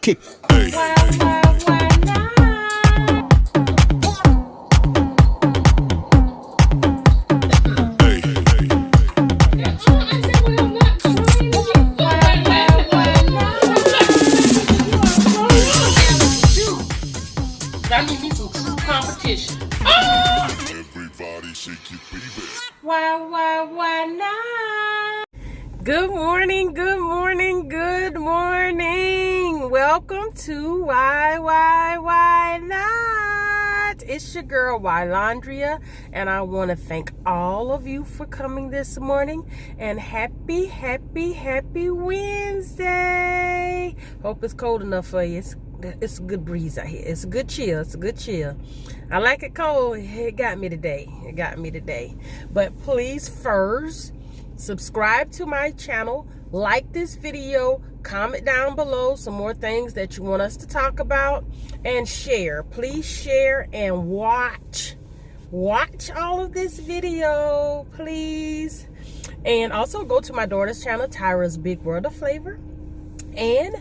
kick. Hey. I need me some true competition. Everybody shake your baby. Why not? Good morning, good morning, good morning. Welcome to Why Not? It's your girl, Wylondria, and I want to thank all of you for coming this morning. And happy Wednesday. Hope it's cold enough for you. It's a good breeze out here. It's a good chill. I like it cold. It got me today. But please first subscribe to my channel, like this video, comment down below some more things that you want us to talk about, and share. Please share and watch all of this video, please. And also go to my daughter's channel, Tyra's Big World of Flavor. And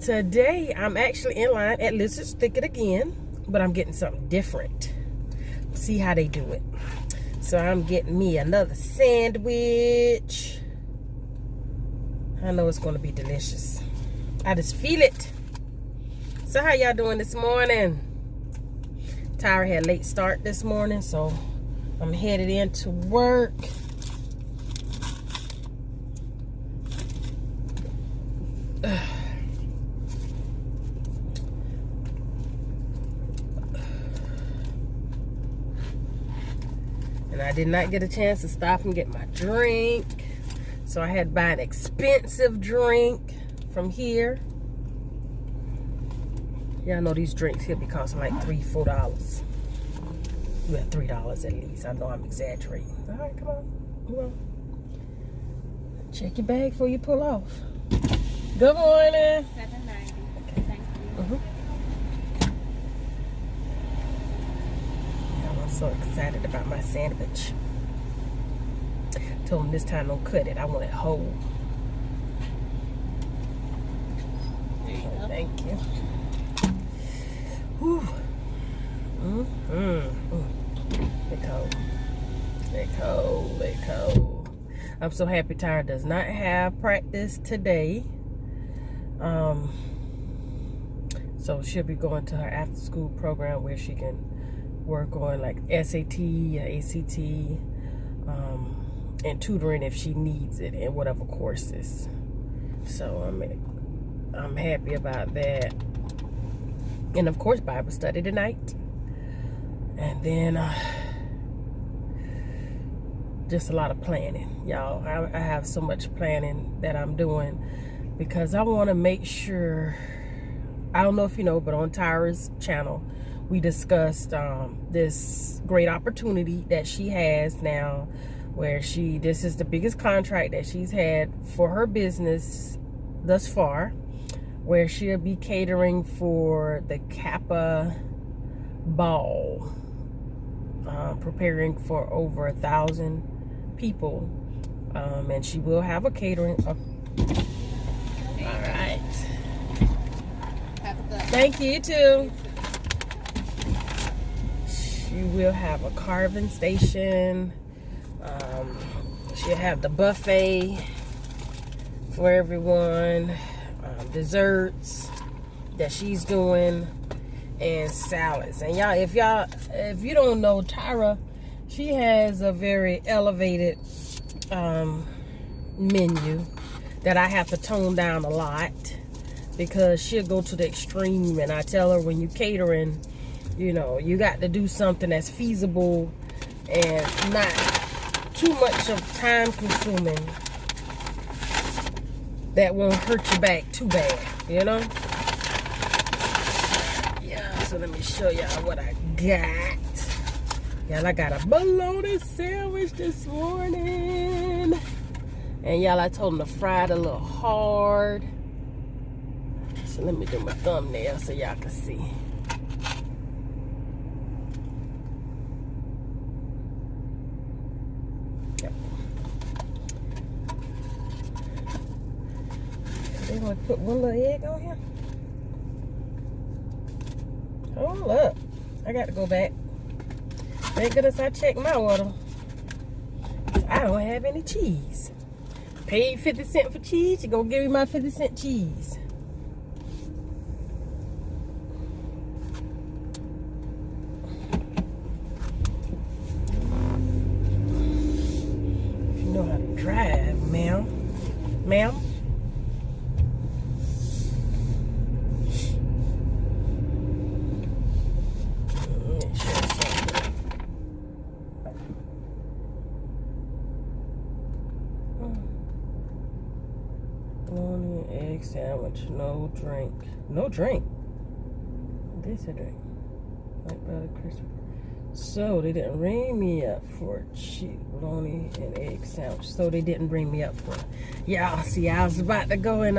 today I'm actually in line at Lizard's Thicket again, but I'm getting something different. See how they do it. So I'm getting me another sandwich. I know it's going to be delicious. I just feel it. So how y'all doing this morning? Tyra had a late start this morning, so I'm headed into work. And I did not get a chance to stop and get my drink. So I had to buy an expensive drink from here. Y'all know these drinks here be costing like $3-4. Well, $3 at least. I know I'm exaggerating. All right, come on. Check your bag before you pull off. Good morning. $7.90. Okay. Thank you. I'm so excited about my sandwich. Told him this time don't cut it. I want it whole. There you go. Thank you. Whew. They're cold. I'm so happy Tyra does not have practice today. So she'll be going to her after school program where she can work on like SAT, ACT, and tutoring if she needs it in whatever courses. So I'm happy about that. And of course, Bible study tonight. And then just a lot of planning, y'all. I have so much planning that I'm doing because I want to make sure. I don't know if you know, but on Tyra's channel, we discussed this great opportunity that she has now, where this is the biggest contract that she's had for her business thus far, where she'll be catering for the Kappa ball, preparing for over 1,000 people, and she will have a catering. All right. Have a good one. Thank you, too. She will have a carving station. She'll have the buffet for everyone. Desserts that she's doing, and salads. And y'all, if you don't know Tyra, she has a very elevated menu that I have to tone down a lot because she'll go to the extreme. And I tell her, when you catering, you know, you got to do something that's feasible and not too much of time consuming, that won't hurt your back too bad, you know? Yeah, so let me show y'all what I got. Y'all, I got a bologna sandwich this morning. And y'all, I told them to fry it a little hard. So let me do my thumbnail so y'all can see. Yep. They want to put one little egg on here. Hold up. I got to go back. Thank goodness I checked my order. I don't have any cheese. Paid 50 cents for cheese. You gonna give me my 50-cent cheese. If you know how to drive, ma'am. Ma'am? Bologna egg sandwich, no drink. No drink? This a drink. Like butter crispy. So they didn't ring me up for cheap bologna and egg sandwich. So they didn't bring me up for it. Y'all see, I was about to go and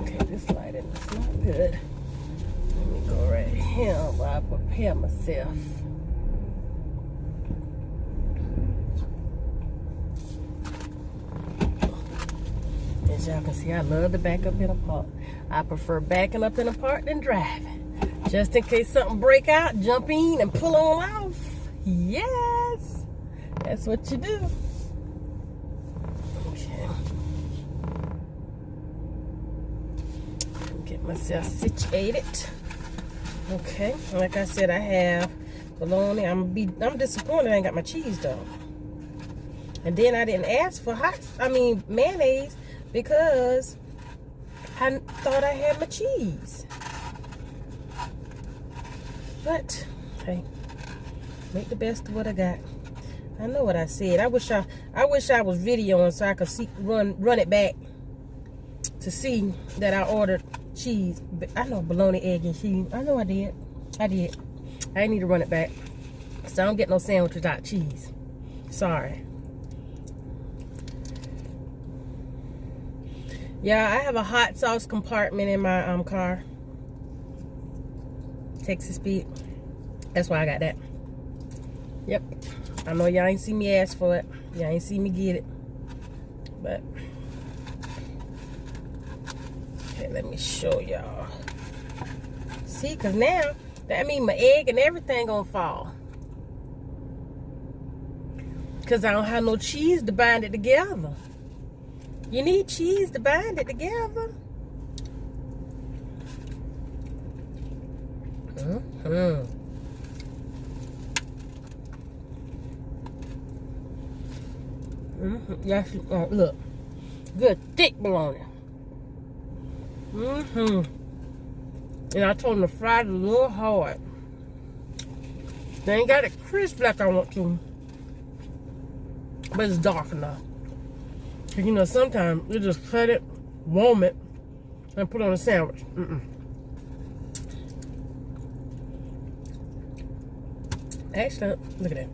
okay, this lighting is not good. Let me go right here while I prepare myself. As y'all can see, I love to back up in a park. I prefer backing up in a park than driving. Just in case something break out, jump in and pull on off. Yes, that's what you do. Okay. Get myself situated. Okay, like I said, I have bologna. I'm disappointed I ain't got my cheese though. And then I didn't ask for mayonnaise because I thought I had my cheese. But hey, make the best of what I got. I know what I said. I wish I was videoing so I could run it back to see that I ordered cheese. I know bologna, egg, and cheese. I know I did. I did. I need to run it back. So I don't get no sandwich without cheese. Sorry. Yeah, I have a hot sauce compartment in my car. Texas speed. That's why I got that. Yep. I know y'all ain't see me ask for it. Y'all ain't see me get it. But okay, let me show y'all. See, cause now that means my egg and everything gonna fall. Cause I don't have no cheese to bind it together. You need cheese to bind it together. Yes, look. Good thick bologna. And I told them to fry it a little hard. They ain't got it crisp like I want to. But it's dark enough. You know, sometimes you just cut it, warm it, and put on a sandwich. Actually, look at that.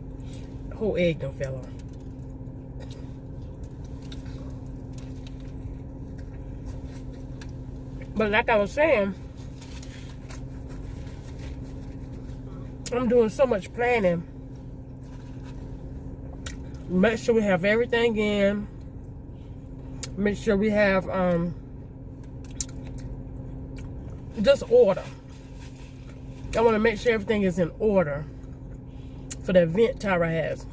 The whole egg done fell off. But like I was saying, I'm doing so much planning. Make sure we have everything in. Make sure we have just order. I want to make sure everything is in order for the event Tyra has.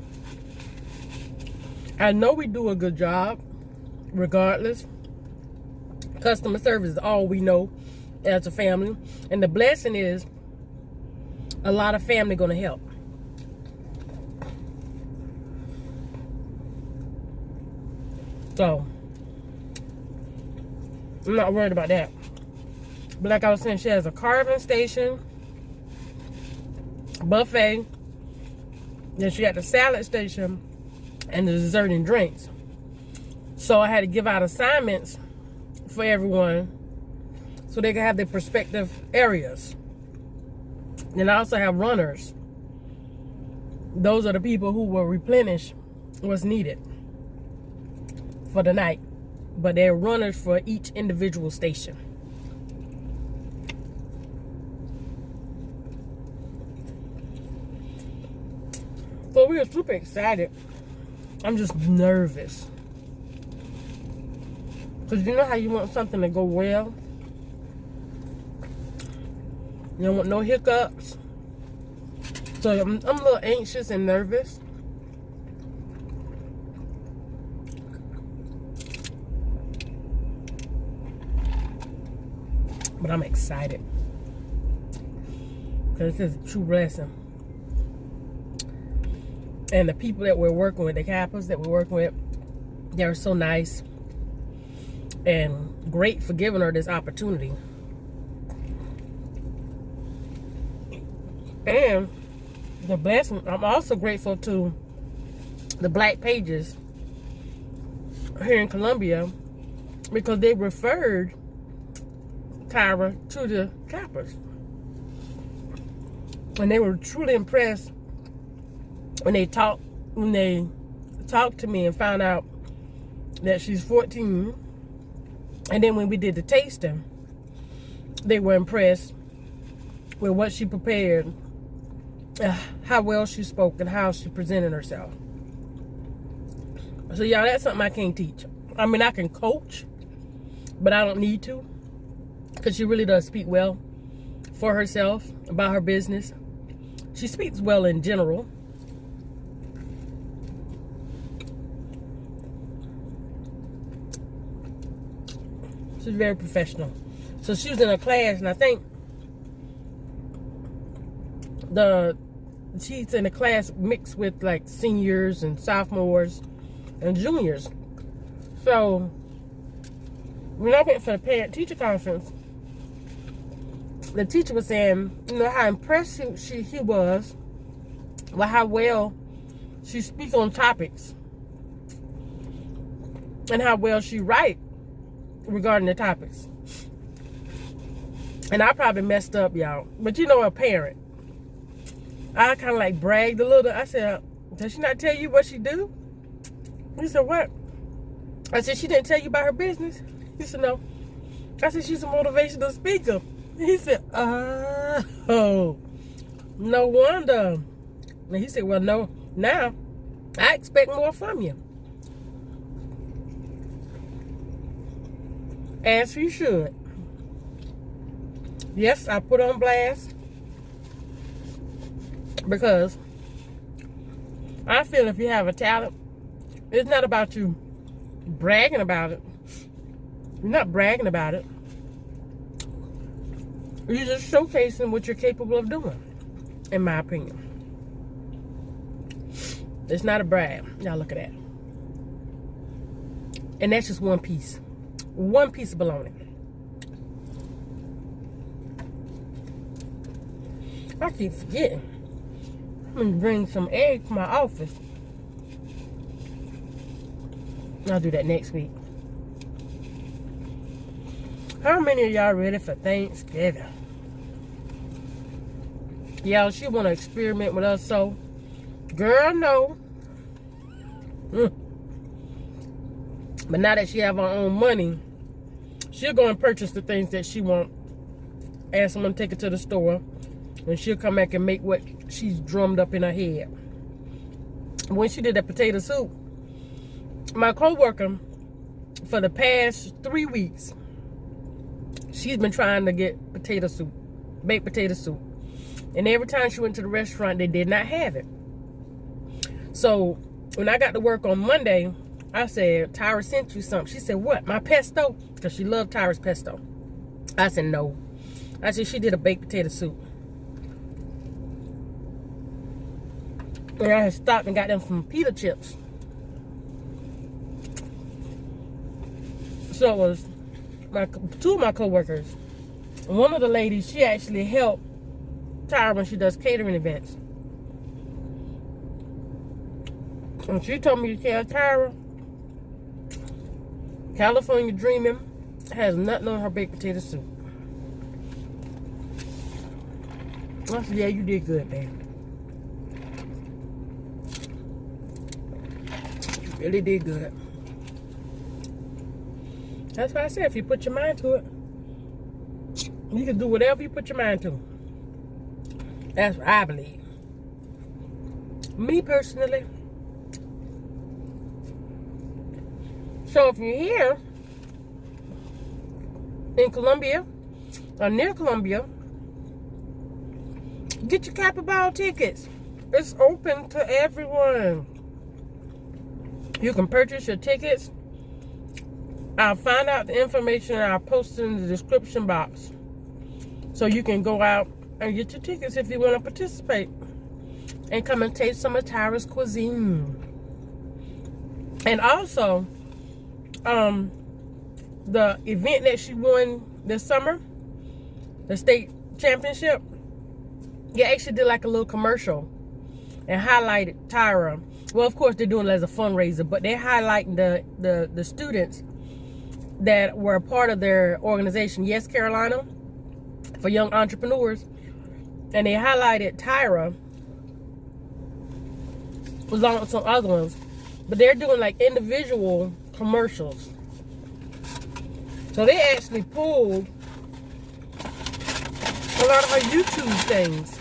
I know we do a good job regardless. Customer service is all we know as a family. And the blessing is a lot of family gonna help. So I'm not worried about that. But like I was saying, she has a carving station, buffet, then she got the salad station and the dessert and drinks. So I had to give out assignments for everyone so they can have their respective areas. Then I also have runners. Those are the people who will replenish what's needed for the night. But they're runners for each individual station. So we are super excited. I'm just nervous. Because you know how you want something to go well? You don't want no hiccups. So I'm a little anxious and nervous. But I'm excited. Because this is a true blessing. And the people that we're working with, the couples that we're working with, they're so nice and great for giving her this opportunity. And the blessing, I'm also grateful to the Black Pages here in Columbia because they referred Tyra to the coppers. And they were truly impressed when they talked to me and found out that she's 14. And then when we did the tasting, they were impressed with what she prepared, how well she spoke, and how she presented herself. So y'all, that's something I can't teach. I mean, I can coach, but I don't need to, because she really does speak well for herself, about her business. She speaks well in general. She's very professional. So she was in a class, and I think she's in a class mixed with like seniors and sophomores and juniors. So when I went for the parent-teacher conference, the teacher was saying, you know, how impressed he was with how well she speaks on topics and how well she writes regarding the topics. And I probably messed up, y'all. But you know, a parent, I kind of like bragged a little. I said, did she not tell you what she do? He said, what? I said, she didn't tell you about her business? He said, no. I said, she's a motivational speaker. He said, oh, no wonder. And he said, well, no, now I expect more from you. As you should. Yes, I put on blast because I feel if you have a talent, it's not about you bragging about it. You're not bragging about it. You're just showcasing what you're capable of doing, in my opinion. It's not a brag. Y'all look at that. And that's just one piece. One piece of bologna. I keep forgetting. I'm going to bring some eggs to my office. I'll do that next week. How many of y'all ready for Thanksgiving? Y'all, she want to experiment with us, so girl, no. But now that she have her own money, she'll go and purchase the things that she want. Ask someone to take it to the store, and she'll come back and make what she's drummed up in her head. When she did that potato soup, my coworker, for the past 3 weeks, she's been trying to get potato soup, baked potato soup. And every time she went to the restaurant, they did not have it. So when I got to work on Monday, I said, Tyra sent you something. She said, what, my pesto? Because she loved Tyra's pesto. I said, no. I said, she did a baked potato soup. And I had stopped and got them some pita chips. So it was two of my coworkers. One of the ladies, she actually helped Tyra when she does catering events. And she told me to tell Tyra, California Dreaming has nothing on her baked potato soup. I said, yeah, you did good, man. You really did good. That's why I said, if you put your mind to it, you can do whatever you put your mind to. That's what I believe. Me personally. So if you're here in Columbia or near Columbia, get your Capitol tickets. It's open to everyone. You can purchase your tickets. I'll find out the information and I'll post it in the description box. So you can go out and get your tickets if you want to participate. And come and taste some of Tyra's cuisine. And also, the event that she won this summer, the state championship, you actually did like a little commercial and highlighted Tyra. Well, of course, they're doing it as a fundraiser, but they're highlighting the students that were a part of their organization, Yes Carolina, for young entrepreneurs. And they highlighted Tyra along with some other ones. But they're doing like individual commercials. So they actually pulled a lot of her YouTube things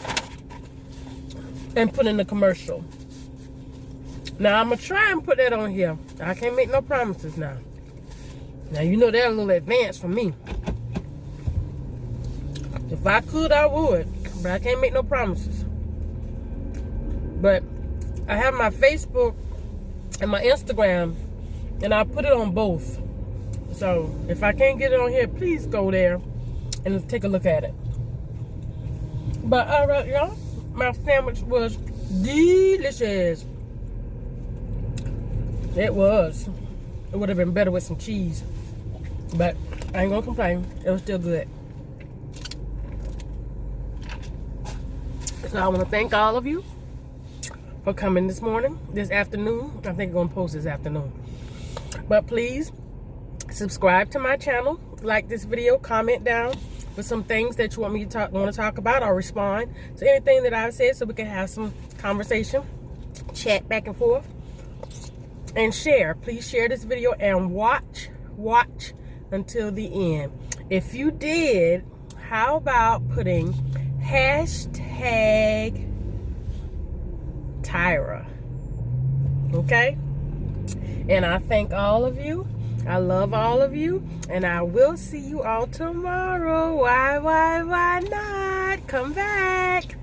and put in the commercial. Now I'm gonna try and put that on here. I can't make no promises now. Now you know they're a little advanced for me. If I could, I would, but I can't make no promises. But I have my Facebook and my Instagram, and I'll put it on both. So if I can't get it on here, please go there and take a look at it. But all right, y'all, my sandwich was delicious. It was. It would have been better with some cheese, but I ain't gonna complain. It was still good. So I want to thank all of you for coming this afternoon. I think I'm gonna post this afternoon. But please subscribe to my channel, like this video, comment down with some things that you want me to talk about, or respond to anything that I've said, so we can have some conversation, chat back and forth. And share. Please share this video and watch until the end. If you did, how about putting hashtag Tyra? Okay? And I thank all of you. I love all of you. And I will see you all tomorrow. Why not? Come back.